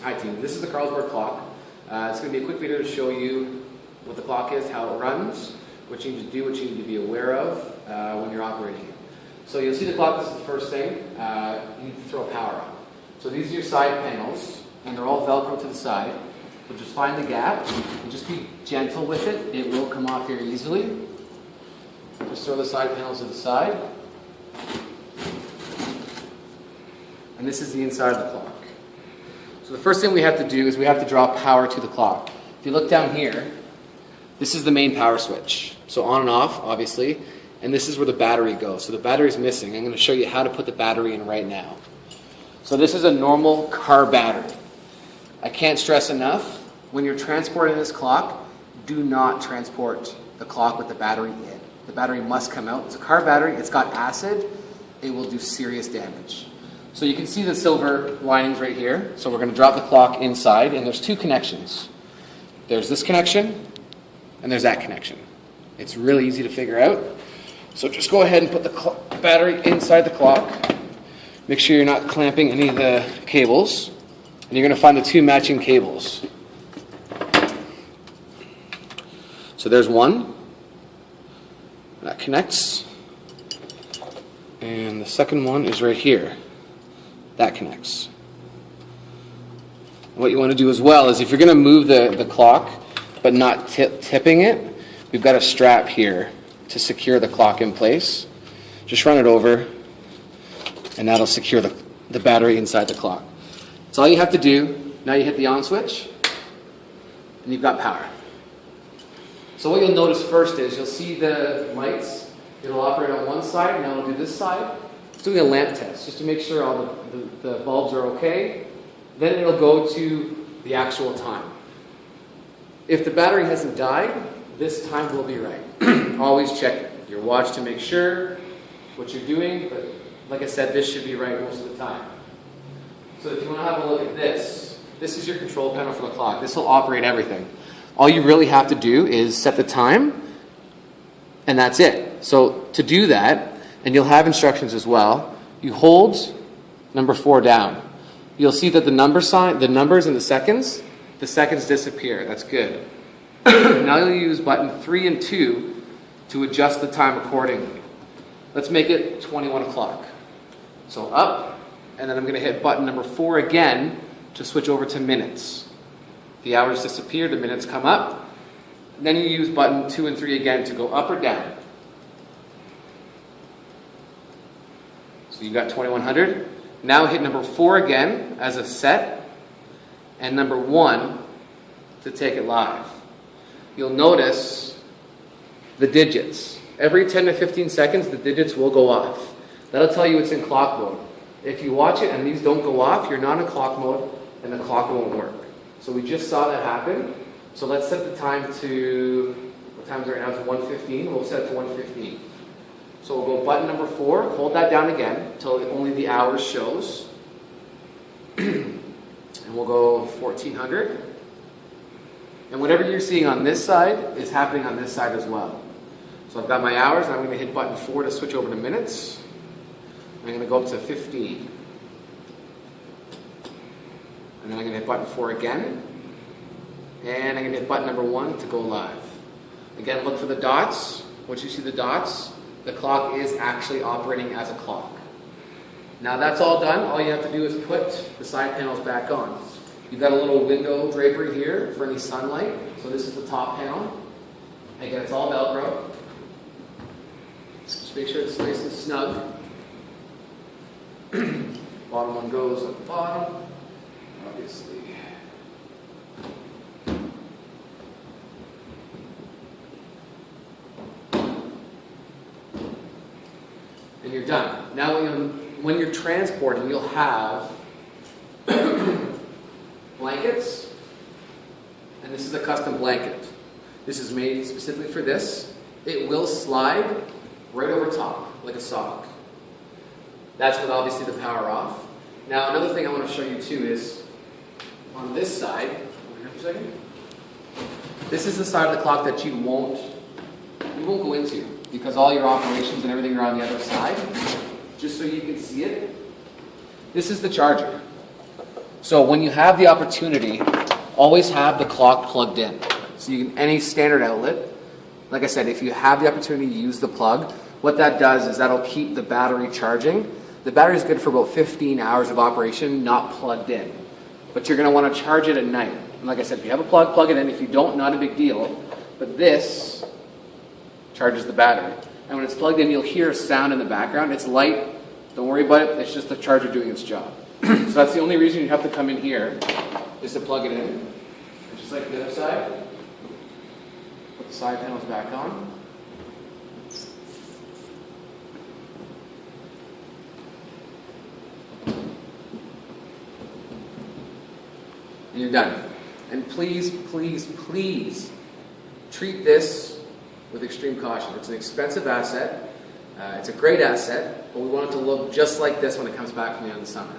Hi team, this is the Carlsberg clock. It's going to be a quick video to show you what the clock is, how it runs, what you need to do, what you need to be aware of when you're operating it. So you'll see the clock, this is the first thing, you need to throw power on. So these are your side panels, and they're all Velcro to the side. So just find the gap, and just be gentle with it. It will come off here easily. Just throw the side panels to the side. And this is the inside of the clock. So the first thing we have to do is we have to draw power to the clock. If you look down here, this is the main power switch. So on and off, obviously, and this is where the battery goes. So the battery is missing. I'm going to show you how to put the battery in right now. So this is a normal car battery. I can't stress enough, when you're transporting this clock, do not transport the clock with the battery in. The battery must come out. It's a car battery, it's got acid, it will do serious damage. So you can see the silver linings right here. So we're going to drop the clock inside, and there's two connections. There's this connection, and there's that connection. It's really easy to figure out. So just go ahead and put the battery inside the clock. Make sure you're not clamping any of the cables. And you're going to find the two matching cables. So there's one. That connects. And the second one is right here. That connects. What you want to do as well is if you're going to move the clock but not tipping it, we've got a strap here to secure the clock in place. Just run it over and that'll secure the battery inside the clock. That's all you have to do. Now you hit the on switch and you've got power. So what you'll notice first is you'll see the lights. It'll operate on one side and now it'll do this side. It's doing a lamp test just to make sure all the bulbs are okay. Then it'll go to the actual time. If the battery hasn't died, this time will be right. Always check your watch to make sure what you're doing, but like I said, this should be right most of the time. So if you want to have a look at this, this is your control panel for the clock. This will operate everything. All you really have to do is set the time, and that's it. So to do that, and you'll have instructions as well, you hold number 4 down. You'll see that the numbers and the seconds disappear. That's good. Now you'll use button 3 and 2 to adjust the time accordingly. Let's make it 21 o'clock. So up, and then I'm going to hit button number 4 again to switch over to minutes. The hours disappear, the minutes come up. And then you use button 2 and 3 again to go up or down. So you've got 2100. Now hit number 4 again as a set, and number 1 to take it live. You'll notice the digits. Every 10 to 15 seconds, the digits will go off. That'll tell you it's in clock mode. If you watch it and these don't go off, you're not in clock mode and the clock won't work. So we just saw that happen. So let's set the time to, what time is it right now? It's 1:15. We'll set it to 1:15. So we'll go button number 4, hold that down again until only the hours shows. And we'll go 1400. And whatever you're seeing on this side is happening on this side as well. So I've got my hours, and I'm going to hit button 4 to switch over to minutes. I'm going to go up to 15. And then I'm going to hit button 4 again. And I'm going to hit button number 1 to go live. Again, look for the dots. Once you see the dots, the clock is actually operating as a clock. Now that's all done. All you have to do is put the side panels back on. You've got a little window drapery here for any sunlight. So this is the top panel. Again, it's all Velcro. Just make sure it's nice and snug. Bottom one goes at the bottom, obviously. And you're done. Now when you're transporting, you'll have blankets, and this is a custom blanket. This is made specifically for this. It will slide right over top, like a sock. That's with obviously the power off. Now another thing I want to show you too is on this side, over here for a second. This is the side of the clock that you won't go into because all your operations and everything are on the other side. Just so you can see it. This is the charger. So when you have the opportunity, always have the clock plugged in. So you can, any standard outlet, like I said, if you have the opportunity to use the plug, what that does is that'll keep the battery charging. The battery is good for about 15 hours of operation, not plugged in. But you're going to want to charge it at night. And like I said, if you have a plug, plug it in. If you don't, not a big deal. But this charges the battery. And when it's plugged in, you'll hear a sound in the background. It's light. Don't worry about it. It's just the charger doing its job. So that's the only reason you have to come in here, is to plug it in. And just like the other side, put the side panels back on. And you're done. And please, please, please treat this with extreme caution. It's an expensive asset. It's a great asset, but we want it to look just like this when it comes back from the end of the summer.